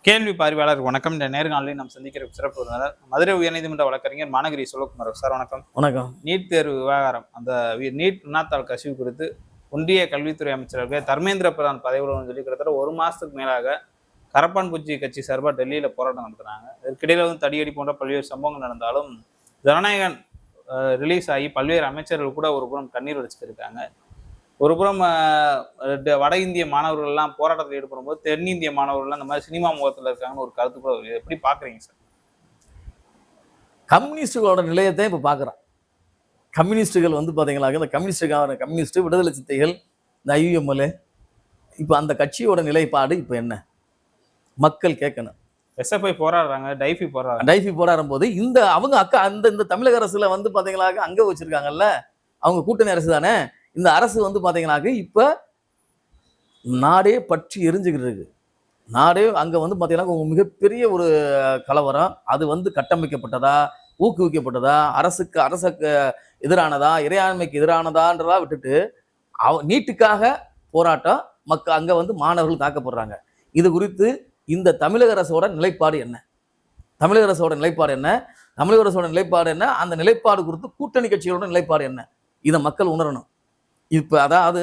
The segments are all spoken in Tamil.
கேள்வி பார்வையாளர் வணக்கம். இந்த நேர்காணலில் நாம் சந்திக்கிற சிறப்பு விருந்தினர் மதுரை உயர்நீதிமன்ற வழக்கறிஞர் மாநகரி சிவகுமார் சார். வணக்கம். வணக்கம். நீட் தேர்வு விவகாரம், அந்த நீட் வினாத்தாள் கசிவு குறித்து ஒன்றிய கல்வித்துறை அமைச்சர்கள் தர்மேந்திர பிரதான் பதவியுடன் சொல்லி கிட்டத்தட்ட ஒரு மாசத்துக்கு மேலாக கரப்பான்பூச்சி கட்சி சார்பாக டெல்லியில போராட்டம் நடத்துறாங்க. இதற்கிடையில தடியடி போன்ற பல்வேறு சம்பவங்கள் நடந்தாலும் ஜனநாயகன் ரிலீஸ் ஆகி பல்வேறு அமைச்சர்கள் கூட ஒரு புறம் கண்ணீர் வடிச்சுட்டு இருக்காங்க. ஒரு புறம் வட இந்திய மாணவர்கள் எல்லாம் போராட்டத்தில் ஈடுபடும் போது தென்னிந்திய மாணவர்கள் இந்த மாதிரி சினிமா முகத்தில் இருக்காங்கன்னு ஒரு கருத்து கூட எப்படி பாக்குறீங்க சார்? கம்யூனிஸ்டுகளோட நிலையத்தை இப்ப பாக்குறான். கம்யூனிஸ்டுகள் பாத்தீங்களா, இந்த கம்யூனிஸ்ட் விடுதலை சித்தைகள், இந்த ஐயுஎம்எல்ஏ, இப்ப அந்த கட்சியோட நிலைப்பாடு இப்ப என்ன மக்கள் கேட்கணும். எஸ்எஃப்ஐ போராடுறாங்க, டைஃபி போராடும் போது இந்த அவங்க அக்கா இந்த தமிழக அரசுல பாத்தீங்களா அங்க வச்சிருக்காங்கல்ல, அவங்க கூட்டணி அரசு தானே. இந்த அரசு பாத்தீங்கன்னாக்க இப்ப நாடே பற்றி எரிஞ்சுக்கிட்டு இருக்கு. நாடே அங்க பாத்தீங்கன்னா மிகப்பெரிய ஒரு கலவரம். அது கட்டமைக்கப்பட்டதா, ஊக்குவிக்கப்பட்டதா, அரசுக்கு எதிரானதா, இறையாண்மைக்கு எதிரானதான்றதா விட்டுட்டு நீட்டுக்காக போராட்டம் மக்கள் அங்க மாணவர்கள் தாக்கப்படுறாங்க. இது குறித்து இந்த தமிழக அரசோட நிலைப்பாடு என்ன? தமிழக அரசோட நிலைப்பாடு என்ன? அந்த நிலைப்பாடு குறித்து கூட்டணி கட்சிகளோட நிலைப்பாடு என்ன? இதை மக்கள் உணரணும். இப்ப அதாவது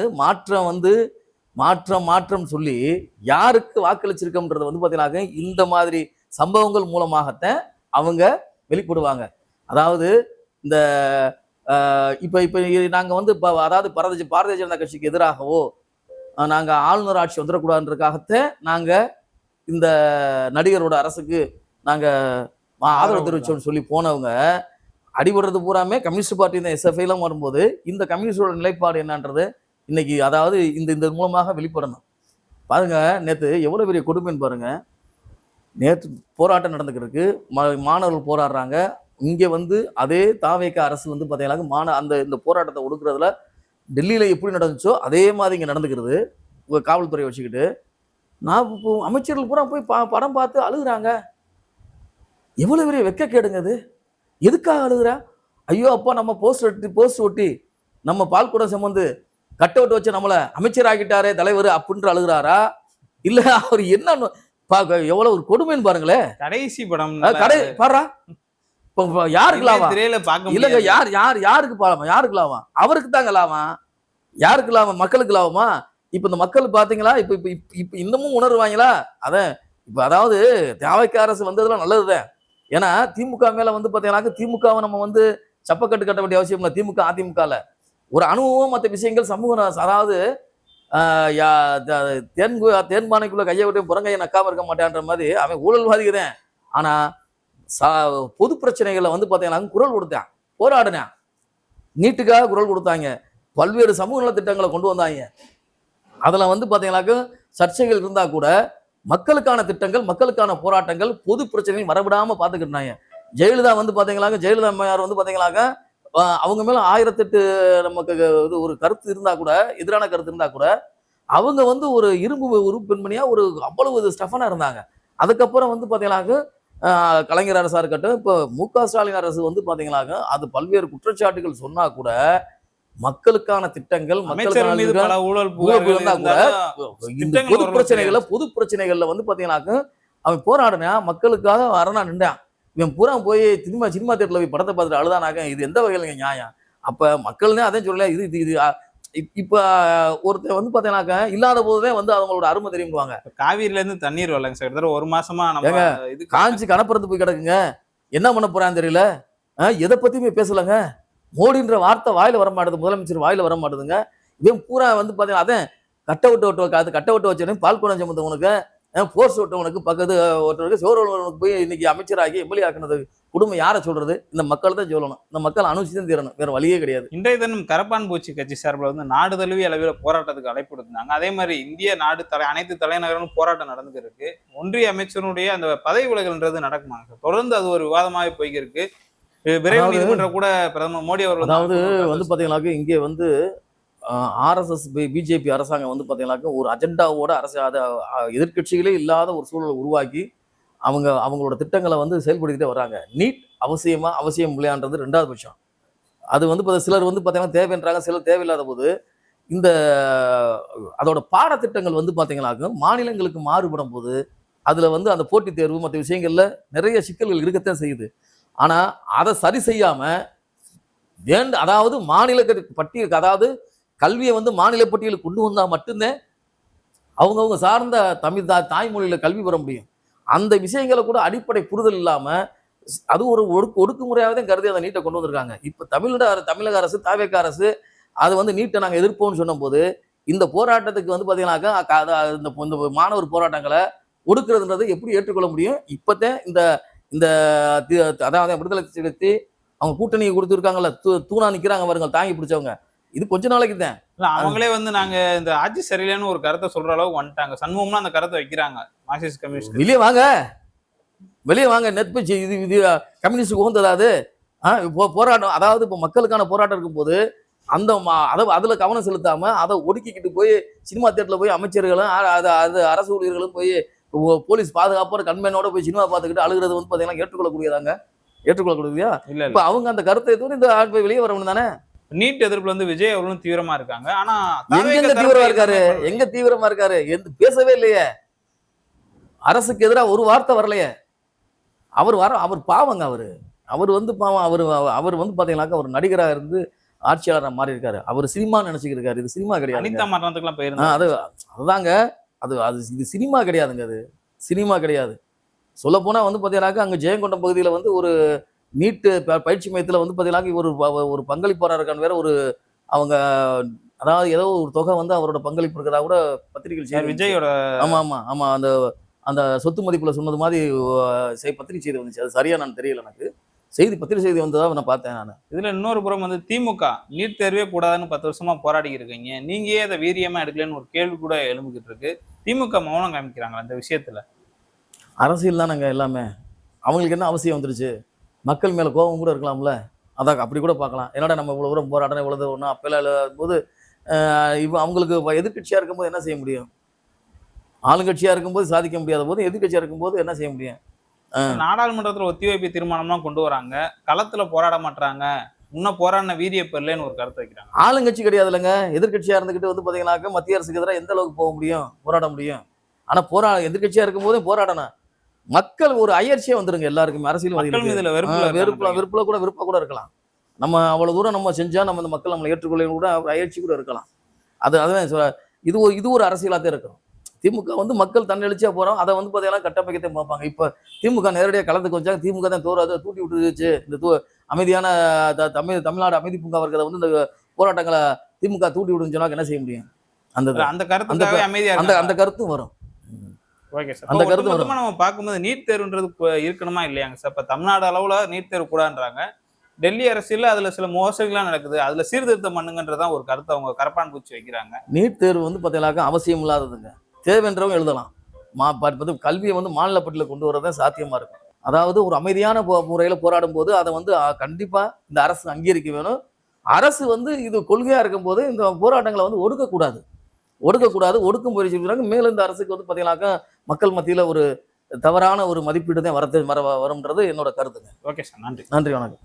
மாற்றம் சொல்லி யாருக்கு வாக்களிச்சிருக்கோம்ன்றது பாத்தீங்கன்னா இந்த மாதிரி சம்பவங்கள் மூலமாகத்தான் அவங்க வெளிப்படுவாங்க. அதாவது இந்த இப்ப நாங்க அதாவது பாரதிய ஜனதா கட்சிக்கு எதிராகவோ நாங்க ஆளுநர் ஆட்சி வந்துடக்கூடாதுன்றதுக்காகத்தான் நாங்க இந்த நடிகரோட அரசுக்கு நாங்க ஆதரவு தெரிவிச்சோம்னு சொல்லி போனவங்க அடிபடுறது பூராமே கம்யூனிஸ்ட் பார்ட்டி இந்த எஸ்எஃப்ஐலாம் வரும்போது இந்த கம்யூனிஸ்டோட நிலைப்பாடு என்னன்றது இன்னைக்கு அதாவது இந்த மூலமாக வெளிப்படணும். பாருங்க, நேற்று எவ்வளவு பெரிய கொடுமைன்னு பாருங்க. நேற்று போராட்டம் நடந்துக்கிறதுக்கு மாணவர்கள் போராடுறாங்க. இங்கே அதே தாவேக அரசு பார்த்தீங்கன்னா இந்த போராட்டத்தை ஒடுக்குறதுல டெல்லியில எப்படி நடந்துச்சோ அதே மாதிரி இங்கே நடந்துக்கிறது. காவல்துறையை வச்சுக்கிட்டு அமைச்சர்கள் பூரா போய் படம் பார்த்து அழுகுறாங்க. எவ்வளவு பெரிய வெக்க கேடுங்க அது. எதுக்காக அழுகுறா? ஐயோ அப்பா, நம்ம போஸ்ட் ஒட்டி நம்ம பால் கூட சம்பந்து கட் அவுட் வச்சு நம்மளை அமைச்சர் ஆகிட்டாரே தலைவர் அப்படின்ற அழுகுறாரா? இல்ல அவர் என்ன எவ்வளவு ஒரு கொடுமைன்னு பாருங்களேன். கடைசி படம் பாடுறா யாருக்கு லாபம் இல்லங்க? யாருக்கு பாவம்? யாருக்கு லாபம்? அவருக்கு தாங்க லாபம். யாருக்கு லாபம்? மக்களுக்கு லாபமா? இப்ப இந்த மக்கள் பாத்தீங்களா இப்ப இன்னமும் உணர்வாங்களா? அதான் இப்ப அதாவது தேவைக்கு அரசு வந்ததுலாம் நல்லதுதான். ஏன்னா திமுக மேல பாத்தீங்கன்னா திமுகவை நம்ம சப்பக்கட்டு கட்ட வேண்டிய அவசியம் இல்லை. திமுக அதிமுகல ஒரு அனுபவம் மற்ற விஷயங்கள் சமூக அதாவது தேன்பானைக்குள்ள கையை விட்டு புறங்கையை நக்காம இருக்க மாட்டேன்ற மாதிரி அவன் ஊழல்வாதிக்கிறேன். ஆனா பொது பிரச்சனைகளை பாத்தீங்கன்னா குரல் கொடுத்தான், போராடினான். நீட்டுக்காக குரல் கொடுத்தாங்க, பல்வேறு சமூக நல திட்டங்களை கொண்டு வந்தாங்க. அதுல பாத்தீங்கன்னாக்க சர்ச்சைகள் இருந்தா கூட மக்களுக்கான திட்டங்கள், மக்களுக்கான போராட்டங்கள், பொது பிரச்சனைகள் வரவிடாம பாத்துக்கிட்டாங்க. ஜெயலலிதா பாத்தீங்கன்னாக்க ஜெயலலிதா அம்மையார் பாத்தீங்கன்னாக்க அவங்க மேல 1008 நமக்கு ஒரு கருத்து இருந்தா கூட, எதிரான கருத்து இருந்தா கூட அவங்க ஒரு இரும்பு உறுப்பு பெண்மணியா ஒரு அவ்வளவு ஸ்டஃபனா இருந்தாங்க. அதுக்கப்புறம் பாத்தீங்கன்னாக்க கலைஞர் அரசா இருக்கட்டும், இப்போ மு.க. ஸ்டாலின் அரசு பாத்தீங்கன்னாக்க அது பல்வேறு குற்றச்சாட்டுகள் சொன்னா கூட மக்களுக்கான திட்டங்கள், பொது பிரச்சனைகள்ல பாத்தீங்கன்னாக்க அவன் போராடினா மக்களுக்காக அரணா நின்றான். இவன் பூரா போய் சினிமா தேட்டர்ல போய் படத்தை பார்த்துட்டு அழுதானாக்க இது எந்த வகையில நியாயம்? அப்ப மக்கள்னே அதான் சொல்லல. இது இப்ப ஒருத்தர் பாத்தீங்கன்னாக்க இல்லாத போதுதான் அவங்களோட அருமை தெரியுவாங்க. காவிரில இருந்து தண்ணீர் வரலங்க சார். ஒரு மாசமா இது காஞ்சி கணப்பறந்து போய் கிடக்குங்க. என்ன பண்ண போறான்னு தெரியல. எதை பத்தியுமே பேசலங்க. மோடின்ற வார்த்தை வாயில வர மாட்டேது, முதலமைச்சர் வாயில வர மாட்டேதுங்க. இவன் பூரா பாத்தீங்கன்னா அதான் கட்ட விட்டு வச்சு பால் குடம் சம்பந்தவனுக்கு, போர்ஸ் விட்டவனுக்கு, பக்கத்து ஒருத்தருக்கு சோழனுக்கு போய் இன்னைக்கு அமைச்சராகி எம்எல்ஏ ஆக்குனது குடும்பம் யாரை சொல்றது? இந்த மக்கள் தான் சொல்லணும். இந்த மக்கள் அனுசிதான் தீரணும், வேற வழியே கிடையாது. இன்றைய தினம் கரப்பான்பூச்சி கட்சி சார்பில் நாடு தழுவிய அளவில் போராட்டத்துக்கு அழைப்பு கொடுத்தாங்க. அதே மாதிரி இந்திய நாடு அனைத்து தலைநகரங்களும் போராட்டம் நடந்துருக்கு. ஒன்றிய அமைச்சருடைய அந்த பதவி விலகல்ன்றது நடக்குமாங்க சார்? தொடர்ந்து அது ஒரு விவாதமாகவே போய்கிருக்கு. விரைவு நீதிமன்றம் கூட பிரதமர் மோடி அவர்கள் அதாவது பாத்தீங்கன்னாக்க இங்கே ஆர்எஸ்எஸ் பிஜேபி அரசாங்கம் பாத்தீங்கன்னாக்க ஒரு அஜெண்டாவோட அரசு எதிர்கட்சிகளே இல்லாத ஒரு சூழலை உருவாக்கி அவங்களோட திட்டங்களை செயல்படுத்திட்டே வர்றாங்க. நீட் அவசியம் இல்லையான்றது ரெண்டாவது பட்சம். அது சிலர் பாத்தீங்கன்னா தேவைன்றாங்க, சிலர் தேவையில்லாத போது இந்த அதோட பாடத்திட்டங்கள் பாத்தீங்கன்னாக்க மாநிலங்களுக்கு மாறுபடும் போது அதுல வந்து அந்த போட்டித் தேர்வு மற்ற விஷயங்கள்ல நிறைய சிக்கல்கள் இருக்கத்தான் செய்யுது. ஆனா அதை சரி செய்யாம அதாவது மாநில பட்டியலுக்கு, அதாவது கல்வியை வந்து மாநில பட்டியலுக்கு கொண்டு வந்தா மட்டும்தான் அவங்கவுங்க சார்ந்த தமிழ் தாய்மொழியில கல்வி பெற முடியும். அந்த விஷயங்களை கூட அடிப்படை புரிதல் இல்லாம அது ஒரு ஒடுக்குமுறையாவே தான் கருதி அந்த நீட்டை கொண்டு வந்திருக்காங்க. இப்ப தமிழக அரசு, தாவேக அரசு அது வந்து நீட்டை நாங்க எதிர்ப்போம்னு சொன்னபோது இந்த போராட்டத்துக்கு வந்து பாத்தீங்கன்னாக்கா இந்த மாணவர் போராட்டங்களை ஒடுக்குறதுன்றது எப்படி ஏற்றுக்கொள்ள முடியும்? இப்பதான் இந்த இந்த அதாவது விடுதலை சிறுத்தை அவங்க கூட்டணியை கொடுத்துருக்காங்கல்ல, தூணா நிக்கிறாங்க பாருங்க தாங்கி பிடிச்சவங்க, இது கொஞ்ச நாளைக்கு தான். அவங்களே வந்து நாங்க இந்த ஆட்சி சரியில்லைன்னு ஒரு கருத்தை சொல்ற அளவுக்கு வந்துட்டாங்க. சண்முகம்னா அந்த கருத்தை வைக்கிறாங்க. மார்க்சிஸ்ட் கம்யூனிஸ்ட் வெளியே வாங்க, வெளியே வாங்க. நெற்பச்சு இது கம்யூனிஸ்ட் உகந்ததா அது? போராட்டம், அதாவது இப்போ மக்களுக்கான போராட்டம் இருக்கும்போது அந்த அதுல கவனம் செலுத்தாம அதை ஒடுக்கிக்கிட்டு போய் சினிமா தியேட்டர்ல போய் அமைச்சர்களும் அது அரசு ஊழியர்களும் போய் போலீஸ் பாதுகாப்போட கண்மேனோட போய் சினிமா பார்த்துக்கிட்டு அழுகிறது வந்து பாத்தீங்கன்னா ஏற்றுக்கொள்ளக்கூடியதாங்க? ஏற்றுக்கொள்ளக்கூடியதா? இல்ல இப்ப அவங்க அந்த கருத்தை தவிர இந்த ஆள் போய் வெளியே வரணும் தானே. நீட் எதிர்ப்புல வந்து விஜய் அவர்களும் தீவிரமா இருக்காங்க. ஆனா எங்க தீவிரமா இருக்காரு? எங்க தீவிரமா இருக்காரு? பேசவே இல்லையே. அரசுக்கு எதிராக ஒரு வார்த்தை வரலையே. அவர் பாவங்க. அவர் வந்து பாவம். அவர் வந்து பாத்தீங்கன்னாக்கா ஒரு நடிகராக இருந்து ஆட்சியாளராக மாறி இருக்காரு. அவர் சினிமா நினைச்சுக்கிட்டு இருக்காரு. இது சினிமா கிடையாது. அனிதா மரணத்துக்குலாம் போயிருந்தாங்க. அதுதாங்க. அது இது சினிமா கிடையாதுங்க. அது சினிமா கிடையாது. சொல்ல போனா வந்து பாத்தீங்கன்னாக்கா அங்க ஜெயங்கொண்டம் பகுதியில வந்து ஒரு நீட்டு பயிற்சி மையத்துல வந்து பாத்தீங்கன்னா ஒரு பங்களிப்பாளருக்கான வேற ஒரு அவங்க, அதாவது ஏதோ ஒரு தொகை வந்து அவரோட பங்களிப்பு இருக்கிறதா கூட பத்திரிகை விஜயோட ஆமா அந்த அந்த சொத்து மதிப்புல சொன்னது மாதிரி பத்திரிகை செய்தி வந்துச்சு. அது சரியா நான் தெரியல எனக்கு. பத்திரிகை செய்தி வந்ததா நான் பார்த்தேன் நான். இதுல இன்னொரு புறம் வந்து திமுக நீட் தேர்வே கூடாதுன்னு 10 வருஷமா போராடி இருக்கீங்க, நீங்க ஏன் அதை வீரியமா எடுக்கலன்னு ஒரு கேள்வி கூட எழும்பிக்கிட்டு இருக்கு. திமுக மௌனம் காமிக்கிறாங்க அந்த விஷயத்துல. அரசியல் தானங்க எல்லாமே. அவங்களுக்கு என்ன அவசியம் வந்துருச்சு? மக்கள் மேல கோபம் கூட இருக்கலாம்ல. அதான் அப்படி கூட பார்க்கலாம். என்னடா நம்ம இவ்வளவு தூரம் போராட்டம் இவ்வளவு ஒன்றும் அப்பெல்லாம் போது இப்போ அவங்களுக்கு எதிர்கட்சியா இருக்கும்போது என்ன செய்ய முடியும்? ஆளுங்கட்சியா இருக்கும்போது சாதிக்க முடியாத போது எதிர்கட்சியா இருக்கும்போது என்ன செய்ய முடியும்? நாடாளுமன்றத்துல ஒத்திவைப்பு தீர்மானம்லாம் கொண்டு வராங்க, களத்துல போராட மாட்டாங்க, இன்னும் போராடின வீரிய பெறலன்னு ஒரு கருத்து வைக்கிறாங்க. ஆளுங்கட்சி கிடையாது இல்லைங்க, எதிர்கட்சியா இருந்துகிட்டு வந்து பாத்தீங்கன்னாக்க மத்திய அரசுக்கு எதிராக எந்த அளவுக்கு போக முடியும், போராட முடியும்? ஆனா எதிர்கட்சியா இருக்கும் போதே போராடணும். மக்கள் ஒரு அயற்சியா வந்துருங்க எல்லாருக்குமே. அரசியல் வெறுப்பா கூட இருக்கலாம். நம்ம அவ்வளவு தூரம் நம்ம செஞ்சா நம்ம இந்த மக்கள் நம்மளை ஏற்றுக்கொள்ள கூட அயற்சி கூட இருக்கலாம். அதுதான் இது ஒரு அரசியலா தான் இருக்கும். திமுக வந்து மக்கள் தன்னெழுச்சியா போறோம், அதை வந்து பாத்தீங்கன்னா கட்டமைக்கத்தான் பார்ப்பாங்க. இப்ப திமுக நேரடியாக களத்துக்கு வச்சாங்க, திமுக தான் தூட்டி விட்டுருச்சு. இந்த அமைதியான தமிழ்நாடு அமைதி பூங்கா இருக்கிறத வந்து இந்த போராட்டங்களை திமுக தூட்டி விடுன்னு சொன்னா என்ன செய்ய முடியும்? அந்த கருத்தும் வரும். Okay sir. அந்த கருத்து நம்ம பார்க்கும்போது நீட் தேர்வுன்றது இருக்கணுமா இல்லையாங்க சார்? இப்ப தமிழ்நாடு அளவுல நீட் தேர்வு கூடாதுன்றாங்க, டெல்லி அரசியல் அதுல சில மோசடிகள்லாம் நடக்குது, அதுல சீர்திருத்தம் பண்ணுங்கன்றதான் ஒரு கருத்தை அவங்க கரப்பான் பூச்சி வைக்கிறாங்க. நீட் தேர்வு வந்து பாத்தீங்கன்னாக்கா அவசியம் இல்லாததுங்க. தேவைன்றவங்க எழுதலாம். கல்வியை வந்து மாநில பட்டியலில் கொண்டு வரதான் சாத்தியமா இருக்கும். அதாவது ஒரு அமைதியான முறையில போராடும் போது அதை வந்து கண்டிப்பா இந்த அரசு அங்கீகரிக்க வேணும். அரசு வந்து இது கொள்கையா இருக்கும் போது இந்த போராட்டங்களை வந்து ஒடுக்கக்கூடாது. ஒடுக்கும் முயற்சி மேலும் இந்த அரசுக்கு வந்து பாத்தீங்கன்னாக்கா மக்கள் மத்தியில ஒரு தவறான ஒரு மதிப்பீடு தான் வரும்ன்றது என்னோட கருத்துங்க. ஓகே சார், நன்றி. நன்றி, வணக்கம்.